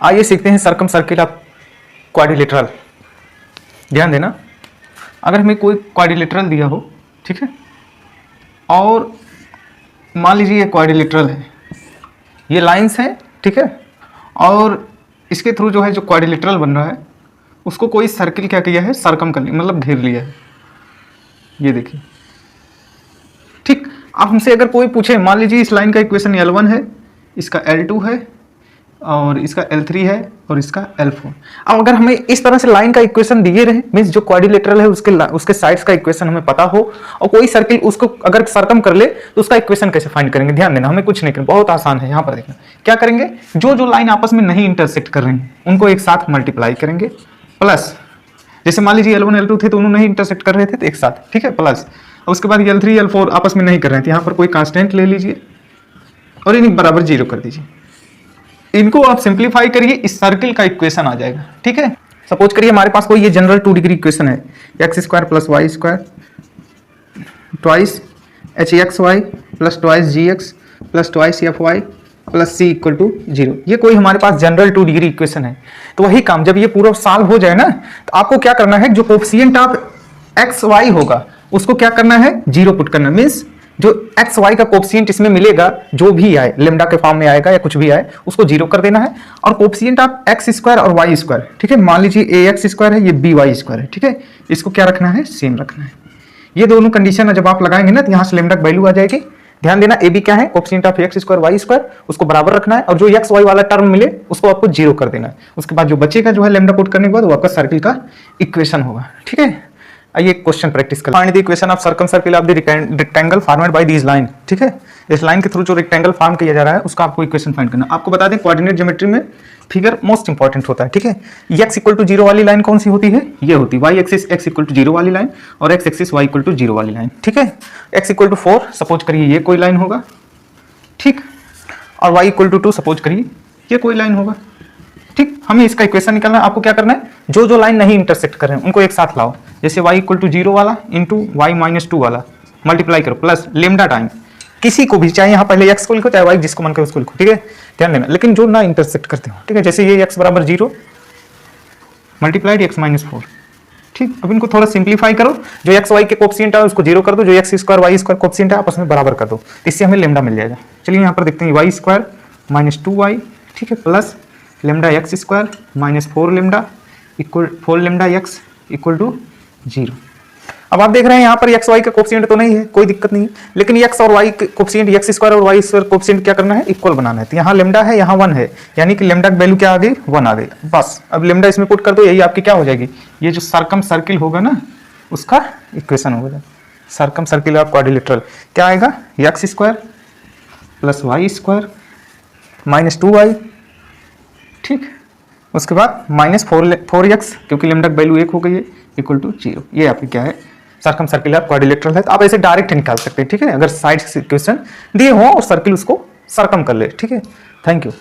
आइए सीखते हैं सर्कम सर्किल ऑफ क्वाड्रिलेटरल। ध्यान देना, अगर हमें कोई क्वाड्रिलेटरल दिया हो, ठीक है, और मान लीजिए ये क्वाड्रिलेटरल है, ये लाइंस हैं, ठीक है, और इसके थ्रू जो है जो क्वाड्रिलेटरल बन रहा है उसको कोई सर्किल क्या किया है, सरकम कर लिया, मतलब घेर लिया है। ये देखिए, ठीक। अब हमसे अगर कोई पूछे, मान लीजिए इस लाइन का इक्वेशन L1 है, इसका L2 है, और इसका L3 है, और इसका L4। अब अगर हमें इस तरह से लाइन का इक्वेशन दिए रहे, मीन्स जो क्वाड्रिलेटरल है उसके साइड्स का इक्वेशन हमें पता हो, और कोई सर्किल उसको अगर सरकम कर ले तो उसका इक्वेशन कैसे फाइंड करेंगे? ध्यान देना, हमें कुछ नहीं करना, बहुत आसान है। यहाँ पर देखना क्या करेंगे, जो लाइन आपस में नहीं इंटरसेक्ट कर रहे हैं उनको एक साथ मल्टीप्लाई करेंगे, प्लस जैसे मान लीजिए L1 L2 थे तो उन्होंने नहीं इंटरसेक्ट कर रहे थे तो एक साथ, ठीक है, प्लस उसके बाद L3 L4 आपस में नहीं कर रहे थे, यहाँ पर कोई कांस्टेंट ले लीजिए और इन्हें बराबर 0 कर दीजिए। इनको आप सिंप्लीफाई करिए, इस सर्किल का इक्वेशन आ जाएगा, ठीक है। सपोज करिए हमारे पास कोई ये जनरल 2 डिग्री इक्वेशन है, x square plus Y square twice hxy plus twice gx plus twice fy plus c equal to 0। ये कोई हमारे पास जनरल 2 डिग्री इक्वेशन है। तो वही काम जब ये पूरा सॉल्व हो जाए ना, तो आपको क्या करना है, जो कोफिशिएंट ऑफ एक्स वाई होगा उसको क्या करना है, 0 पुट करना। मीन्स जो एक्स वाई का कोफिशिएंट इसमें मिलेगा, जो भी आए, लेमडा के फॉर्म में आएगा या कुछ भी आए, उसको 0 कर देना है। और कोफिशिएंट ऑफ एक्स स्क्वायर और वाई स्क्वायर, ठीक है, मान लीजिए ए एक्स स्क्वायर है, ये बी वाई स्क्वायर है, ठीक है, इसको क्या रखना है, सेम रखना है। ये दोनों कंडीशन जब आप लगाएंगे ना तो यहाँ से लेमडा की वैल्यू आ जाएगी। ध्यान देना, ए बी क्या है, coefficient of X square Y square, उसको बराबर रखना है, और जो एक्स वाई वाला टर्म मिले उसको आपको 0 कर देना है। उसके बाद जो बचेगा जो है लेमडा पुट करने के बाद वो आपका सर्किल का इक्वेशन होगा, ठीक है। आइए क्वेश्चन प्रैक्टिस करें। Find the equation of circum circle of the rectangle formed by this line, ठीक है। इस लाइन के थ्रू जो रेक्टेंगल फॉर्म किया जा रहा है उसका आपको इक्वेशन फाइंड करना। आपको बता दें कोऑर्डिनेट ज्योमेट्री में फिगर मोस्ट इंपॉर्टेंट होता है, ठीक है। x इक्वल टू 0 वाली लाइन कौन सी होती है, ये होती है y axis x equal to 0 वाली लाइन, और x axis y equal to 0 वाली लाइन, ठीक है। x इक्वल टू 4 सपोज करिए ये कोई लाइन होगा, ठीक, और y इक्वल टू 2 सपोज करिए ये कोई लाइन होगा, ठीक। हमें इसका इक्वेशन निकालना है। आपको क्या करना है, जो लाइन नहीं इंटरसेक्ट कर रहे हैं उनको एक साथ लाओ। जैसे y इक्वल टू 0 वाला इंटू y माइनस 2 वाला मल्टीप्लाई करो, प्लस लेमडा टाइम किसी को भी, चाहे यहाँ पहले x को लिखो चाहे y जिसको मन करे उसको लिखो, ठीक है। ध्यान देना, लेकिन जो ना इंटरसेक्ट करते हो, ठीक है। जैसे ये x बराबर 0 मल्टीप्लाइड x माइनस 4, ठीक। अब इनको थोड़ा सिंप्लीफाई करो, जो एक्स वाई के कोफिशिएंट है उसको 0 कर दो, जो X square Y square coefficient है आपस में बराबर कर दो, इससे हमें लेमडा मिल जाएगा। चलिए यहाँ पर देखते हैं वाई स्क्वायर माइनस 2y, ठीक है, plus lambda X square minus 4 lambda equal 4 lambda X equal to 0। अब आप देख रहे हैं यहाँ पर एक्स वाई का कोफिशिएंट तो नहीं है, कोई दिक्कत नहीं है, लेकिन एक्स और वाई कोफिशिएंट एक्स स्क्वायर और वाई स्क्वायर कोफिशिएंट क्या करना है, इक्वल बनाना है। तो यहाँ लेमडा है, यहाँ 1 है, यानी कि लेमडा की वैल्यू क्या आ गई, 1 आ गई। बस अब लेमडा इसमें पुट कर दो, यही आपकी क्या हो जाएगी, ये जो सर्कम सर्किल होगा ना उसका इक्वेशन होगा। सर्कम सर्किल ऑफ क्वाड्रिलेटरल क्या आएगा, X square plus Y square minus 2y, ठीक। उसके बाद माइनस 4x क्योंकि लेमडा की वैल्यू 1 हो गई है, इक्वल टू 0। ये आपकी क्या है, सर्कम सर्किल ऑफ क्वाड्रिलेटरल है। तो आप ऐसे डायरेक्ट निकाल सकते हैं, ठीक है, अगर साइड इक्वेशन दिए हो और सर्किल उसको सरकम कर ले, ठीक है। Thank you.